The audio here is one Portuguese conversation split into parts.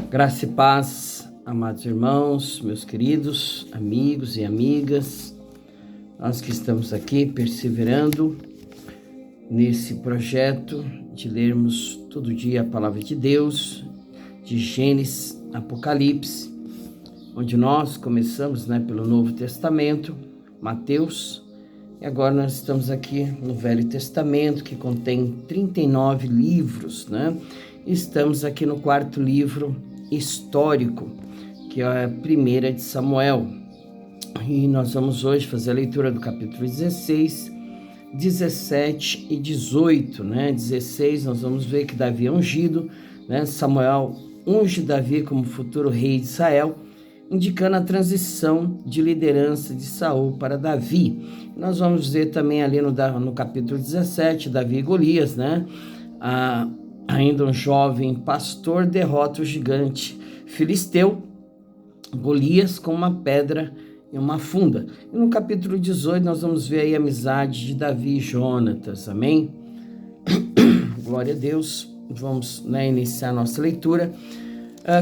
Graça e paz, amados irmãos, meus queridos amigos e amigas, nós que estamos aqui perseverando nesse projeto de lermos todo dia a palavra de Deus, de Gênesis, Apocalipse, onde nós começamos pelo Novo Testamento, Mateus, e agora nós estamos aqui no Velho Testamento, que contém 39 livros, Estamos aqui no quarto livro histórico, que é a primeira de Samuel. E nós vamos hoje fazer a leitura do capítulo 16, 17 e 18, 16, nós vamos ver que Davi é ungido, Samuel unge Davi como futuro rei de Israel, indicando a transição de liderança de Saul para Davi. Nós vamos ver também ali no capítulo 17, Davi e Golias, ainda um jovem pastor derrota o gigante filisteu, Golias, com uma pedra e uma funda. E no capítulo 18 nós vamos ver aí a amizade de Davi e Jonatas, amém? Glória a Deus. Vamos iniciar a nossa leitura.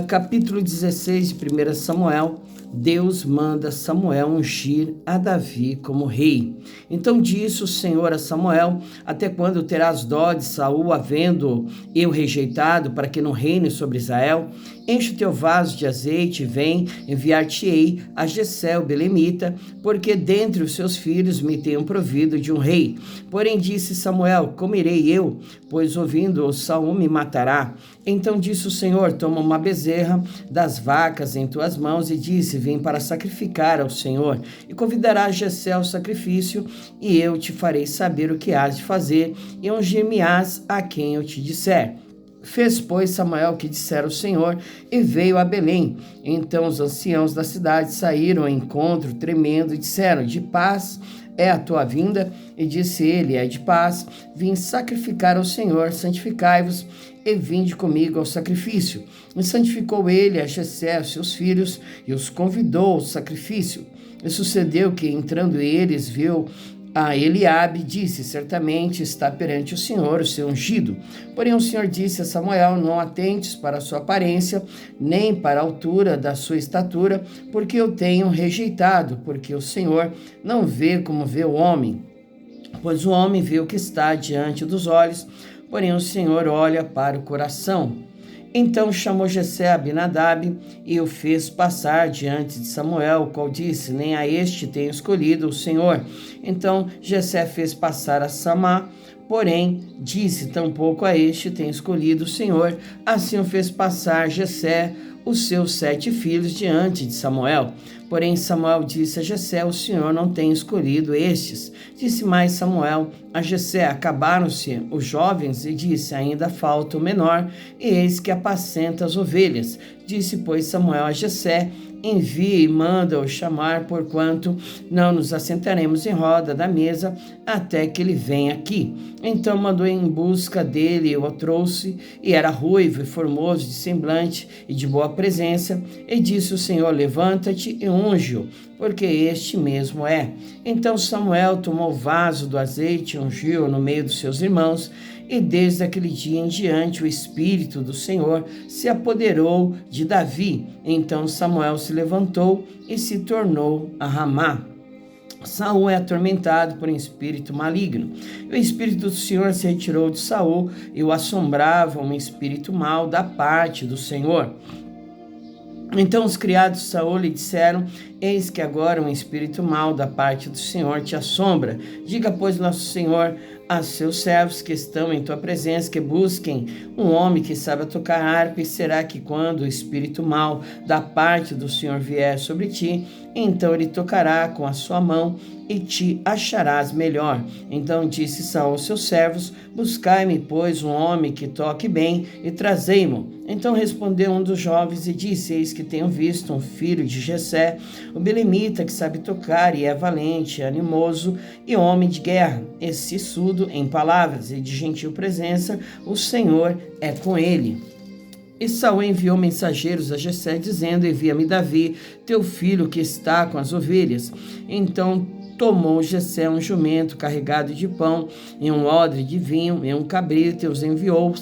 Capítulo 16 de 1 Samuel. Deus manda Samuel ungir a Davi como rei. Então disse o Senhor a Samuel: até quando terás dó de Saul, havendo eu rejeitado, para que não reine sobre Israel? Enche o teu vaso de azeite e vem, enviar-te-ei a Jessé o belemita, porque dentre os seus filhos me tenham provido de um rei. Porém disse Samuel: como irei eu? Pois ouvindo-o Saul me matará. Então disse o Senhor: toma uma bezerra das vacas em tuas mãos, e disse: vem para sacrificar ao Senhor, e convidarás Jessé ao sacrifício, e eu te farei saber o que hás de fazer, e ungir-me-ás a quem eu te disser. Fez, pois, Samuel o que dissera o Senhor, e veio a Belém. Então os anciãos da cidade saíram ao encontro, tremendo, e disseram: de paz é a tua vinda? E disse ele: é de paz. Vim sacrificar ao Senhor, santificai-vos, e vinde comigo ao sacrifício. E santificou ele a Jessé, seus filhos, e os convidou ao sacrifício. E sucedeu que, entrando eles, viu a Eliabe, disse: certamente está perante o Senhor o seu ungido. Porém o Senhor disse a Samuel: não atentes para a sua aparência, nem para a altura da sua estatura, porque eu tenho rejeitado, porque o Senhor não vê como vê o homem, pois o homem vê o que está diante dos olhos, porém o Senhor olha para o coração. Então chamou Jessé a Abinadab e o fez passar diante de Samuel, o qual disse: nem a este tenho escolhido o Senhor. Então Jessé fez passar a Samá, porém disse: tampouco a este tenho escolhido o Senhor. Assim o fez passar Jessé os seus 7 filhos diante de Samuel. Porém Samuel disse a Jessé: o Senhor não tem escolhido estes. Disse mais Samuel a Jessé: acabaram-se os jovens? E disse: ainda falta o menor, e eis que apacenta as ovelhas. Disse, pois, Samuel a Jessé: envia e manda-o chamar, porquanto não nos assentaremos em roda da mesa até que ele venha aqui. Então mandou em busca dele, e o trouxe, e era ruivo e formoso de semblante e de boa presença. E disse o Senhor: levanta-te e unge-o, porque este mesmo é. Então Samuel tomou o vaso do azeite e ungiu no meio dos seus irmãos, e desde aquele dia em diante o Espírito do Senhor se apoderou de Davi. Então Samuel se levantou e se tornou a Ramá. Saul é atormentado por um espírito maligno. O Espírito do Senhor se retirou de Saul, e o assombrava um espírito mau da parte do Senhor. Então os criados de Saul lhe disseram: eis que agora um espírito mau da parte do Senhor te assombra. Diga, pois, nosso Senhor a seus servos que estão em tua presença, que busquem um homem que saiba tocar harpa, e será que quando o espírito mau da parte do Senhor vier sobre ti, então ele tocará com a sua mão e te acharás melhor. Então disse Saul aos seus servos: buscai-me, pois, um homem que toque bem, e trazei-mo. Então respondeu um dos jovens e disse: eis que tenho visto um filho de Jessé, o belemita, que sabe tocar e é valente, animoso e homem de guerra, e sisudo em palavras e de gentil presença, o Senhor é com ele. E Saul enviou mensageiros a Jessé, dizendo: envia-me Davi, teu filho, que está com as ovelhas. Então tomou Jessé um jumento carregado de pão, e um odre de vinho, e um cabrito, e os enviou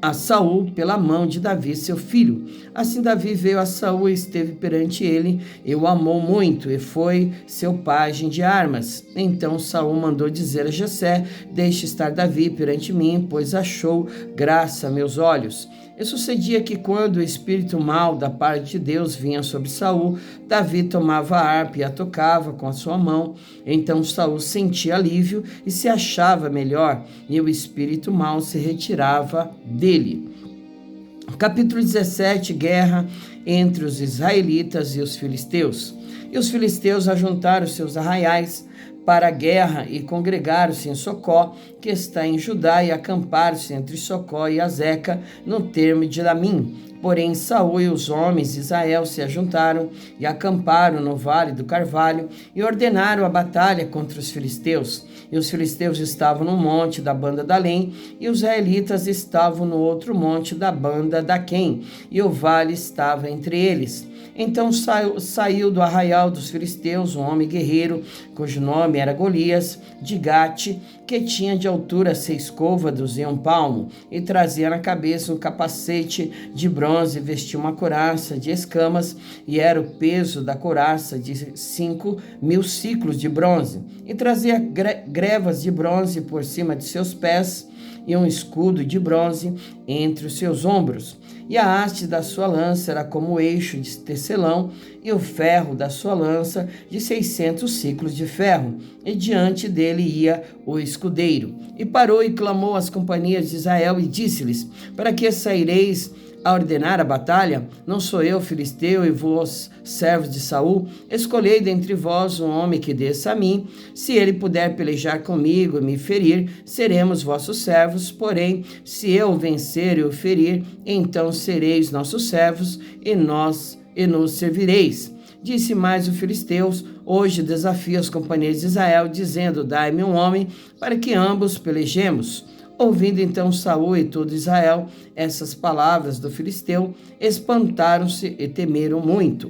a Saul pela mão de Davi, seu filho. Assim Davi veio a Saul e esteve perante ele, e o amou muito, e foi seu pajem de armas. Então Saul mandou dizer a Jessé: deixe estar Davi perante mim, pois achou graça a meus olhos. E sucedia que quando o espírito mau da parte de Deus vinha sobre Saul, Davi tomava a harpa e a tocava com a sua mão. Então Saul sentia alívio e se achava melhor, e o espírito mau se retirava dele. Capítulo 17, guerra entre os israelitas e os filisteus. E os filisteus ajuntaram seus arraiais para a guerra e congregaram-se em Socó, que está em Judá, e acamparam-se entre Socó e Azeca, no termo de Lamim. Porém, Saul e os homens de Israel se ajuntaram e acamparam no vale do Carvalho e ordenaram a batalha contra os filisteus. E os filisteus estavam no monte da banda da Além, e os israelitas estavam no outro monte da banda da Quem, e o vale estava entre eles. Então saiu do arraial dos filisteus um homem guerreiro, cujo nome era Golias, de Gate, que tinha de altura 6 côvados e 1 palmo, e trazia na cabeça um capacete de bronze, vestia uma couraça de escamas, e era o peso da couraça de 5.000 siclos de bronze, e trazia grevas de bronze por cima de seus pés, e um escudo de bronze entre os seus ombros. E a haste da sua lança era como o eixo de tecelão, e o ferro da sua lança de 600 ciclos de ferro. E diante dele ia o escudeiro. E parou e clamou às companhias de Israel e disse-lhes: para que saireis a ordenar a batalha? Não sou eu filisteu e vós servos de Saul? Escolhei dentre vós um homem que desça a mim. Se ele puder pelejar comigo e me ferir, seremos vossos servos. Porém, se eu o vencer e o ferir, então sereis nossos servos e nos servireis. Disse mais o filisteus: hoje desafio as companhias de Israel, dizendo: dai-me um homem para que ambos pelejemos. Ouvindo então Saul e todo Israel essas palavras do filisteu, espantaram-se e temeram muito.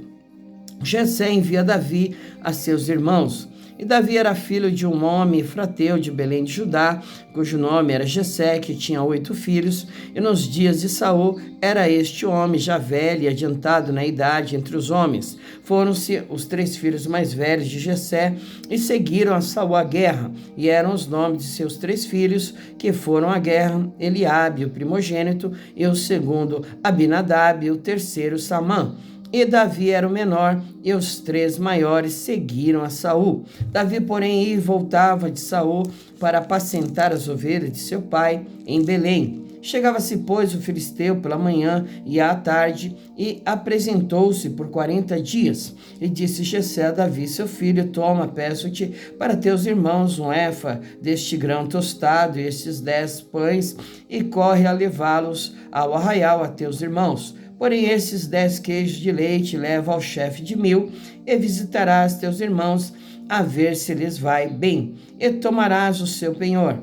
Jessé envia Davi a seus irmãos. E Davi era filho de um homem efrateu de Belém de Judá, cujo nome era Jessé, que tinha 8 filhos, e nos dias de Saul era este homem já velho e adiantado na idade entre os homens. Foram-se os 3 filhos mais velhos de Jessé e seguiram a Saul à guerra, e eram os nomes de seus 3 filhos que foram à guerra: Eliabe, o primogênito, e o segundo Abinadab, e o terceiro Samã. E Davi era o menor, e os 3 maiores seguiram a Saul. Davi, porém, ia e voltava de Saul para apacentar as ovelhas de seu pai em Belém. Chegava-se, pois, o filisteu pela manhã e à tarde, e apresentou-se por 40 dias. E disse Jessé a Davi, seu filho: toma, peço-te, para teus irmãos um efa deste grão tostado e estes 10 pães, e corre a levá-los ao arraial a teus irmãos. Porém, esses 10 queijos de leite leva ao chefe de 1000, e visitarás teus irmãos, a ver se lhes vai bem, e tomarás o seu penhor.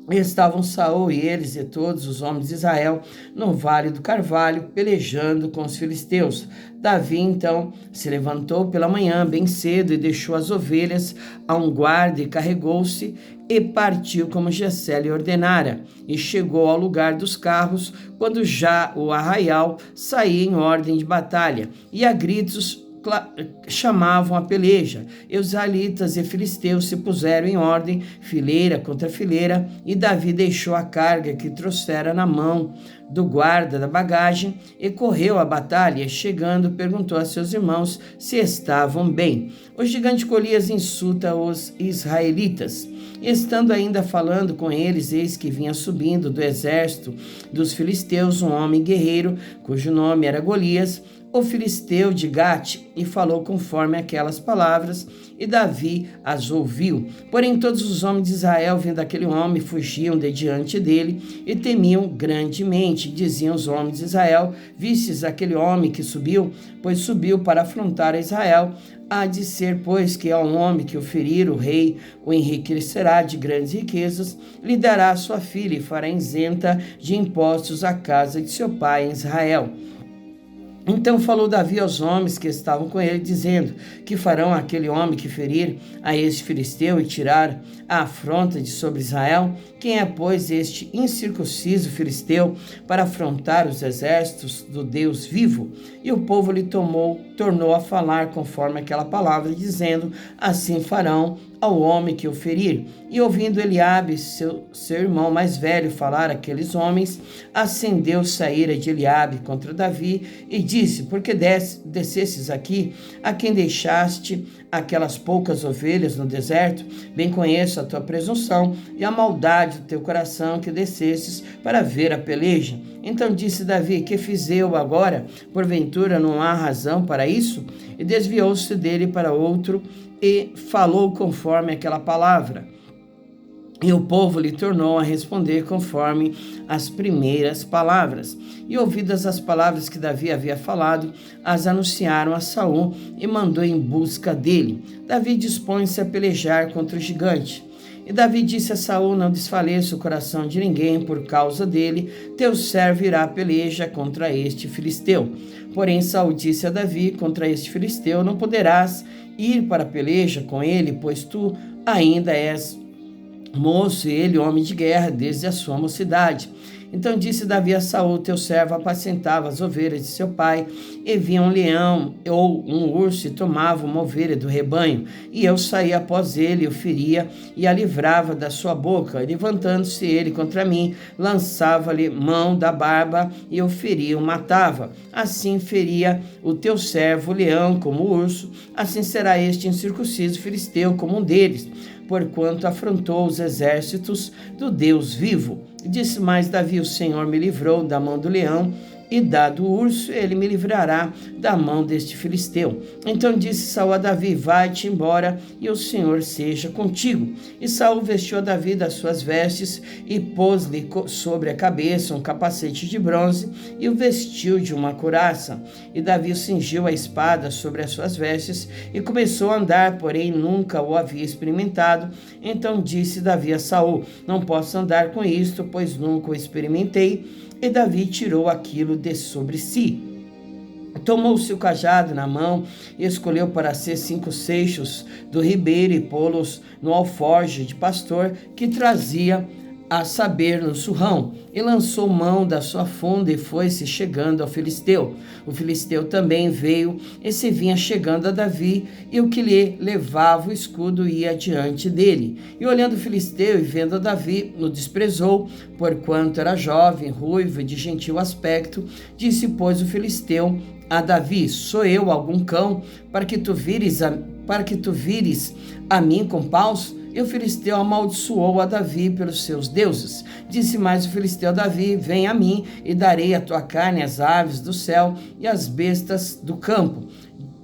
E estavam Saul e eles e todos os homens de Israel no vale do Carvalho, pelejando com os filisteus. Davi, então, se levantou pela manhã bem cedo e deixou as ovelhas a um guarda e carregou-se e partiu como Jessé lhe ordenara. E chegou ao lugar dos carros, quando já o arraial saía em ordem de batalha, e a gritos chamavam a peleja. E os israelitas e filisteus se puseram em ordem, fileira contra fileira, e Davi deixou a carga que trouxera na mão do guarda da bagagem e correu à batalha, e chegando perguntou a seus irmãos se estavam bem. O gigante Golias insulta os israelitas. E estando ainda falando com eles, eis que vinha subindo do exército dos filisteus um homem guerreiro, cujo nome era Golias, o filisteu de Gate, e falou conforme aquelas palavras, e Davi as ouviu. Porém, todos os homens de Israel, vendo aquele homem, fugiam de diante dele e temiam grandemente. Diziam os homens de Israel: vistes aquele homem que subiu? Pois subiu para afrontar a Israel. Há de ser, pois, que ao homem que o ferir, o rei o enriquecerá de grandes riquezas, lhe dará a sua filha e fará isenta de impostos a casa de seu pai em Israel. Então falou Davi aos homens que estavam com ele, dizendo: que farão aquele homem que ferir a este filisteu e tirar a afronta de sobre Israel? Quem é, pois, este incircunciso filisteu para afrontar os exércitos do Deus vivo? E o povo lhe tornou a falar conforme aquela palavra, dizendo: assim farão ao homem que o ferir. E ouvindo Eliabe, seu irmão mais velho, falar aqueles homens, acendeu-se a ira de Eliabe contra Davi e disse: por que descesses aqui, a quem deixaste aquelas poucas ovelhas no deserto? Bem conheço a tua presunção e a maldade do teu coração, que descesses para ver a peleja. Então disse Davi: que fiz eu agora? Porventura não há razão para isso? E desviou-se dele para outro e falou conforme aquela palavra. E o povo lhe tornou a responder conforme as primeiras palavras. E ouvidas as palavras que Davi havia falado, as anunciaram a Saul e mandou em busca dele. Davi dispõe-se a pelejar contra o gigante. E Davi disse a Saul: não desfaleça o coração de ninguém por causa dele, teu servo irá à peleja contra este filisteu. Porém Saul disse a Davi: contra este filisteu não poderás ir para a peleja com ele, pois tu ainda és moço e ele homem de guerra desde a sua mocidade. Então disse Davi a Saul: teu servo apacentava as ovelhas de seu pai, e vinha um leão ou um urso e tomava uma ovelha do rebanho, e eu saía após ele, o feria e a livrava da sua boca. E levantando-se ele contra mim, lançava-lhe mão da barba e o feria, o matava. Assim feria o teu servo o leão como o urso, assim será este incircunciso filisteu como um deles, porquanto afrontou os exércitos do Deus vivo. Disse mais Davi: o Senhor me livrou da mão do leão e da do urso, ele me livrará da mão deste filisteu. Então disse Saul a Davi: vai-te embora e o Senhor seja contigo. E Saul vestiu a Davi das suas vestes e pôs-lhe sobre a cabeça um capacete de bronze e o vestiu de uma couraça. E Davi cingiu a espada sobre as suas vestes e começou a andar, porém nunca o havia experimentado. Então disse Davi a Saul: não posso andar com isto, pois nunca o experimentei. E Davi tirou aquilo de sobre si. Tomou-se o cajado na mão e escolheu para si 5 seixos do ribeiro e pô-los no alforje de pastor que trazia, a saber, no surrão, e lançou mão da sua funda e foi-se chegando ao filisteu. O filisteu também veio e se vinha chegando a Davi, e o que lhe levava o escudo ia diante dele. E olhando o filisteu e vendo a Davi, o desprezou, porquanto era jovem, ruivo e de gentil aspecto. Disse, pois, o filisteu a Davi: sou eu algum cão para que tu vires a mim com paus? E o filisteu amaldiçoou a Davi pelos seus deuses. Disse mais o filisteu a Davi: vem a mim e darei a tua carne às aves do céu e às bestas do campo.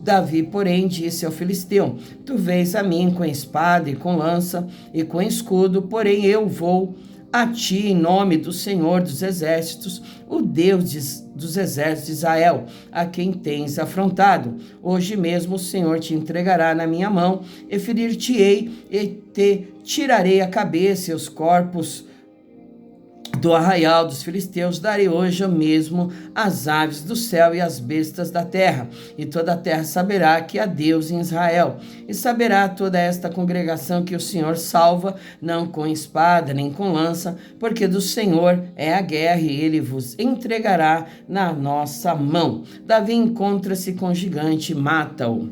Davi, porém, disse ao filisteu: tu vens a mim com espada e com lança e com escudo, porém eu vou a ti em nome do Senhor dos exércitos, o Deus dos exércitos de Israel, a quem tens afrontado. Hoje mesmo o Senhor te entregará na minha mão, e ferir-te-ei, e te tirarei a cabeça e os corpos do arraial dos filisteus darei hoje mesmo as aves do céu e as bestas da terra, e toda a terra saberá que há Deus em Israel, e saberá toda esta congregação que o Senhor salva, não com espada nem com lança, porque do Senhor é a guerra, e ele vos entregará na nossa mão. Davi encontra-se com o gigante e mata-o.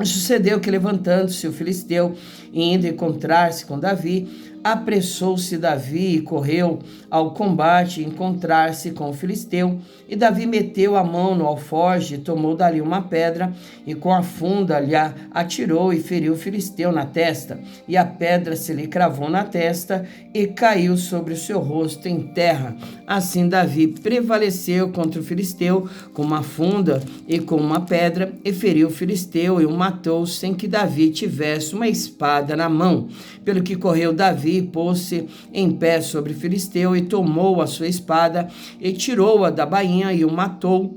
Sucedeu que, levantando-se o filisteu e indo encontrar-se com Davi, apressou-se Davi e correu ao combate encontrar-se com o filisteu. E Davi meteu a mão no alforje, tomou dali uma pedra e com a funda lhe atirou e feriu o filisteu na testa. E a pedra se lhe cravou na testa e caiu sobre o seu rosto em terra. Assim Davi prevaleceu contra o filisteu com uma funda e com uma pedra, e feriu o filisteu e o matou sem que Davi tivesse uma espada na mão. Pelo que correu Davi, pôs-se em pé sobre o filisteu e tomou a sua espada e tirou-a da bainha e o matou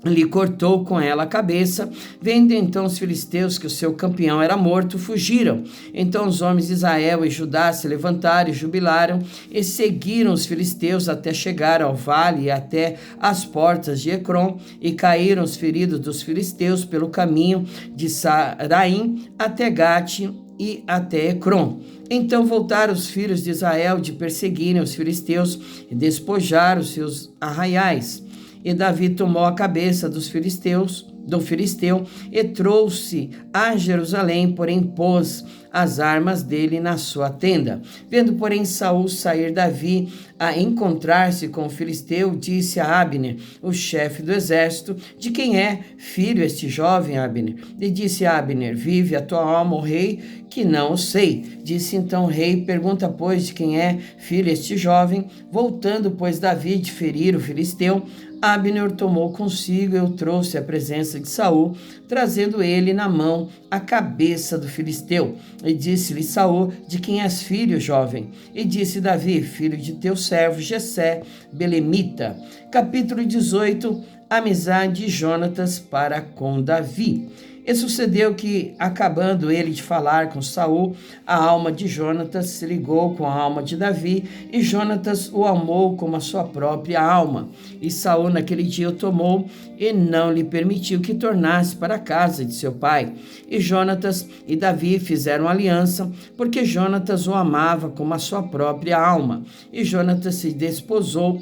lhe cortou com ela a cabeça. Vendo então os filisteus que o seu campeão era morto, fugiram. Então os homens de Israel e Judá se levantaram e jubilaram, e seguiram os filisteus até chegar ao vale e até as portas de Ecrom, e caíram os feridos dos filisteus pelo caminho de Saraim até Gate e até Ecrom. Então voltaram os filhos de Israel de perseguirem os filisteus e despojaram os seus arraiais. E Davi tomou a cabeça do filisteu, e trouxe a Jerusalém, porém pôs as armas dele na sua tenda. Vendo, porém, Saul sair Davi a encontrar-se com o filisteu, disse a Abner, o chefe do exército: de quem é filho este jovem, Abner? E disse Abner: vive a tua alma, ó rei, que não o sei. Disse então o rei: pergunta, pois, de quem é filho este jovem? Voltando, pois, Davi de ferir o filisteu, Abner tomou consigo e o trouxe à presença de Saul, trazendo ele na mão a cabeça do filisteu. E disse-lhe Saul: de quem és filho, jovem? E disse Davi: filho de teu servo Jessé, belemita. Capítulo 18. Amizade de Jonatas para com Davi. E sucedeu que, acabando ele de falar com Saul, a alma de Jonatas se ligou com a alma de Davi, e Jonatas o amou como a sua própria alma. E Saul naquele dia o tomou e não lhe permitiu que tornasse para a casa de seu pai. E Jonatas e Davi fizeram aliança, porque Jonatas o amava como a sua própria alma. E Jonatas se despojou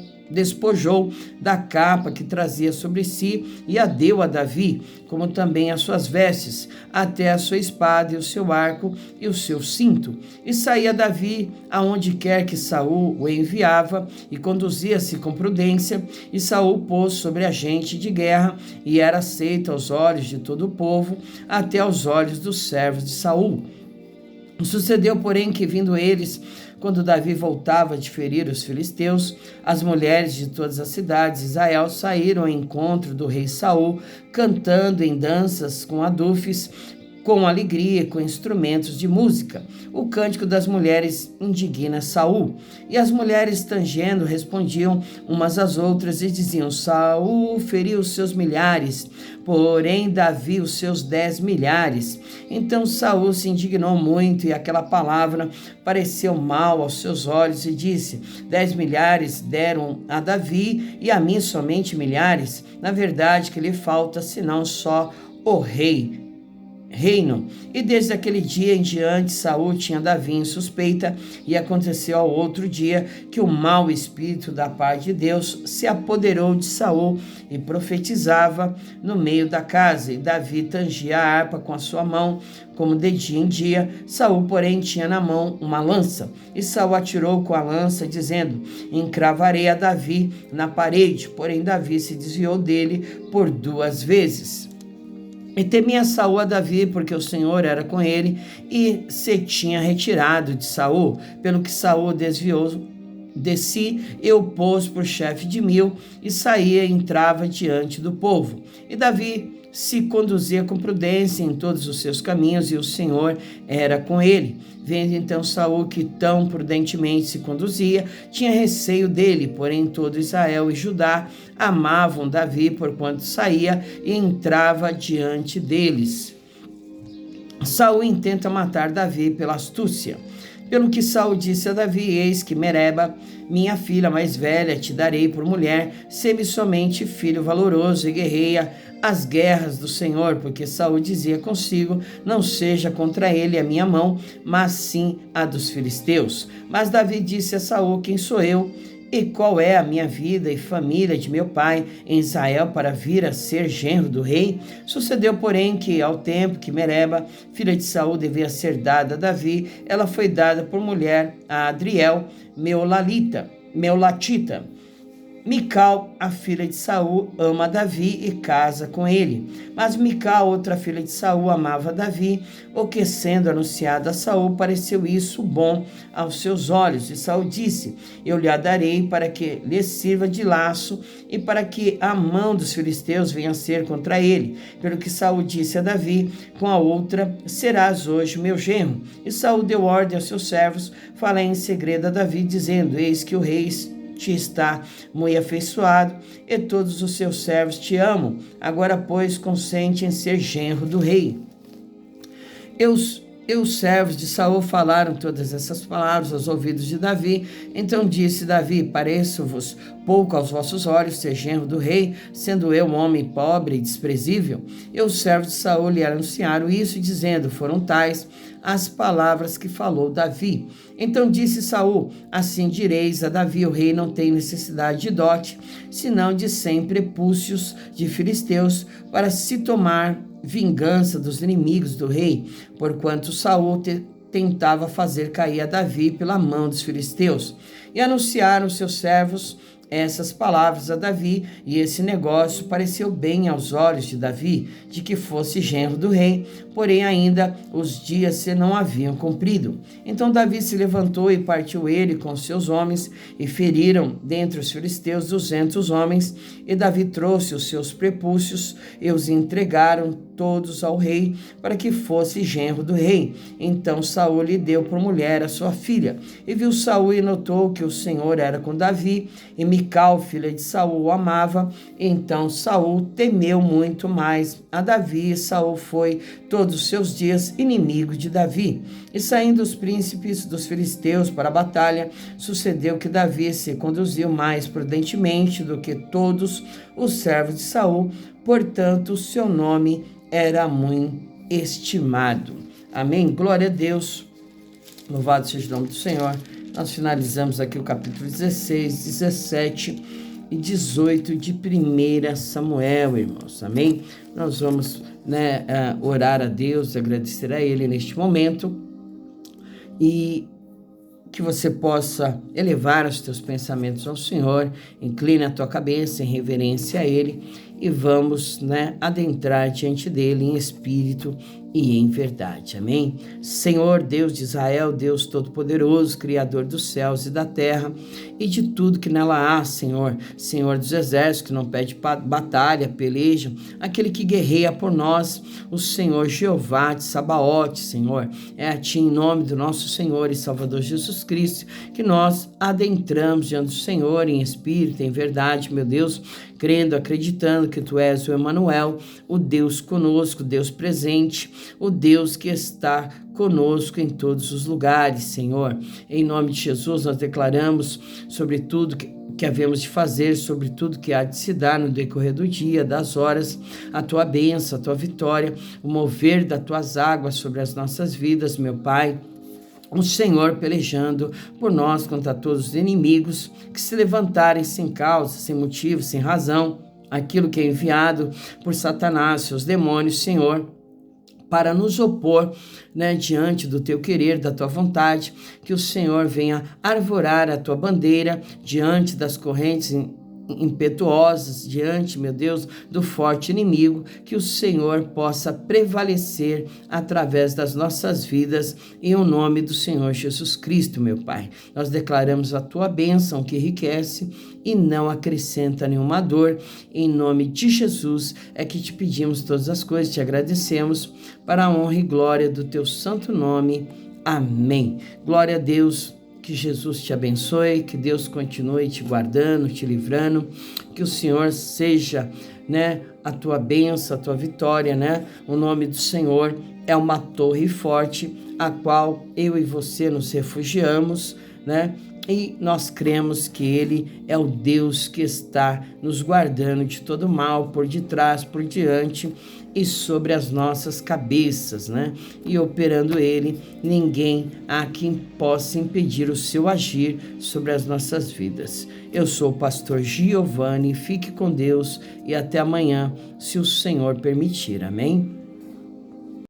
da capa que trazia sobre si e a deu a Davi, como também as suas vestes, até a sua espada e o seu arco e o seu cinto. E saía Davi aonde quer que Saul o enviava, e conduzia-se com prudência, e Saul pôs sobre a gente de guerra, e era aceito aos olhos de todo o povo, até aos olhos dos servos de Saul. Sucedeu, porém, que vindo eles, quando Davi voltava de ferir os filisteus, as mulheres de todas as cidades de Israel saíram ao encontro do rei Saul, cantando em danças com adufes, com alegria e com instrumentos de música. O cântico das mulheres indigna Saul. E as mulheres, tangendo, respondiam umas às outras e diziam: Saul feriu os seus milhares, porém Davi os seus 10 milhares. Então Saul se indignou muito, e aquela palavra pareceu mal aos seus olhos, e disse: 10 milhares deram a Davi, e a mim somente milhares. Na verdade, que lhe falta senão só o reino. E desde aquele dia em diante Saul tinha Davi em suspeita, e aconteceu ao outro dia que o mau espírito da parte de Deus se apoderou de Saul, e profetizava no meio da casa, e Davi tangia a harpa com a sua mão, como de dia em dia. Saul, porém, tinha na mão uma lança, e Saul atirou com a lança, dizendo: encravarei a Davi na parede. Porém Davi se desviou dele por 2 vezes. E temia Saul a Davi, porque o Senhor era com ele, e se tinha retirado de Saul, pelo que Saul desviou de si, e o pôs por chefe de 1000, e saía e entrava diante do povo. E Davi se conduzia com prudência em todos os seus caminhos, e o Senhor era com ele. Vendo então Saul que tão prudentemente se conduzia, tinha receio dele, porém todo Israel e Judá amavam Davi, porquanto saía e entrava diante deles. Saul intenta matar Davi pela astúcia. Pelo que Saul disse a Davi: eis que Mereba, minha filha mais velha, te darei por mulher, sê-me somente filho valoroso, e guerreia as guerras do Senhor, porque Saul dizia consigo: não seja contra ele a minha mão, mas sim a dos filisteus. Mas Davi disse a Saul: quem sou eu? E qual é a minha vida e família de meu pai em Israel para vir a ser genro do rei? Sucedeu, porém, que ao tempo que Mereba, filha de Saul, devia ser dada a Davi, ela foi dada por mulher a Adriel, Meolatita. Mical, a filha de Saul, ama Davi e casa com ele. Mas Mical, outra filha de Saul, amava Davi, o que, sendo anunciado a Saul, pareceu isso bom aos seus olhos. E Saul disse: eu lhe a darei para que lhe sirva de laço, e para que a mão dos filisteus venha a ser contra ele. Pelo que Saul disse a Davi: com a outra serás hoje meu genro. E Saul deu ordem aos seus servos: falei em segredo a Davi, dizendo: eis que te está muito afeiçoado, e todos os seus servos te amam. Agora, pois, consente em ser genro do rei. E os servos de Saul falaram todas essas palavras aos ouvidos de Davi. Então disse Davi: pareço-vos pouco aos vossos olhos ser genro do rei, sendo eu um homem pobre e desprezível? E os servos de Saul lhe anunciaram isso, dizendo: foram tais as palavras que falou Davi. Então disse Saul: assim direis a Davi: o rei não tem necessidade de dote, senão de 100 prepúcios de filisteus, para se tomar vingança dos inimigos do rei, porquanto Saul tentava fazer cair a Davi pela mão dos filisteus. E anunciaram seus servos essas palavras a Davi, e esse negócio pareceu bem aos olhos de Davi, de que fosse genro do rei, porém ainda os dias se não haviam cumprido. Então Davi se levantou e partiu ele com seus homens, e feriram dentre os filisteus 200 homens, e Davi trouxe os seus prepúcios, e os entregaram todos ao rei, para que fosse genro do rei. Então Saul lhe deu por mulher a sua filha, e viu Saul e notou que o Senhor era com Davi, e Mical, filha de Saul, o amava. Então Saul temeu muito mais a Davi, e Saul foi todos os seus dias inimigo de Davi. E saindo os príncipes dos filisteus para a batalha, sucedeu que Davi se conduziu mais prudentemente do que todos os servos de Saul, portanto seu nome era muito estimado. Amém? Glória a Deus. Louvado seja o nome do Senhor. Nós finalizamos aqui o capítulo 16, 17 e 18 de 1 Samuel, irmãos. Amém? Nós vamos orar a Deus, agradecer a Ele neste momento, e que você possa elevar os teus pensamentos ao Senhor, inclina a tua cabeça em reverência a Ele, e vamos adentrar diante dEle em espírito e em verdade. Amém? Senhor, Deus de Israel, Deus Todo-Poderoso, Criador dos céus e da terra e de tudo que nela há, Senhor. Senhor dos exércitos, que não pede batalha, peleja, aquele que guerreia por nós, o Senhor Jeová de Sabaote, Senhor. É a Ti, em nome do nosso Senhor e Salvador Jesus Cristo, que nós adentramos diante do Senhor em espírito, em verdade, meu Deus, crendo, acreditando que Tu és o Emanuel, o Deus conosco, Deus presente, o Deus que está conosco em todos os lugares, Senhor. Em nome de Jesus, nós declaramos sobre tudo que havemos de fazer, sobre tudo que há de se dar no decorrer do dia, das horas, a Tua bênção, a Tua vitória, o mover das Tuas águas sobre as nossas vidas, meu Pai. O Senhor pelejando por nós contra todos os inimigos que se levantarem sem causa, sem motivo, sem razão, aquilo que é enviado por Satanás, seus demônios, Senhor, para nos opor diante do Teu querer, da Tua vontade, que o Senhor venha arvorar a Tua bandeira diante das correntes impetuosas, diante, meu Deus, do forte inimigo, que o Senhor possa prevalecer através das nossas vidas, em o nome do Senhor Jesus Cristo, meu Pai. Nós declaramos a Tua bênção que enriquece e não acrescenta nenhuma dor. Em nome de Jesus é que te pedimos todas as coisas, te agradecemos, para a honra e glória do Teu santo nome. Amém. Glória a Deus. Que Jesus te abençoe, que Deus continue te guardando, te livrando, que o Senhor seja, a tua bênção, a tua vitória, O nome do Senhor é uma torre forte, a qual eu e você nos refugiamos, E nós cremos que Ele é o Deus que está nos guardando de todo mal, por detrás, por diante e sobre as nossas cabeças, E operando Ele, ninguém há quem possa impedir o seu agir sobre as nossas vidas. Eu sou o pastor Giovanni, fique com Deus e até amanhã, se o Senhor permitir. Amém?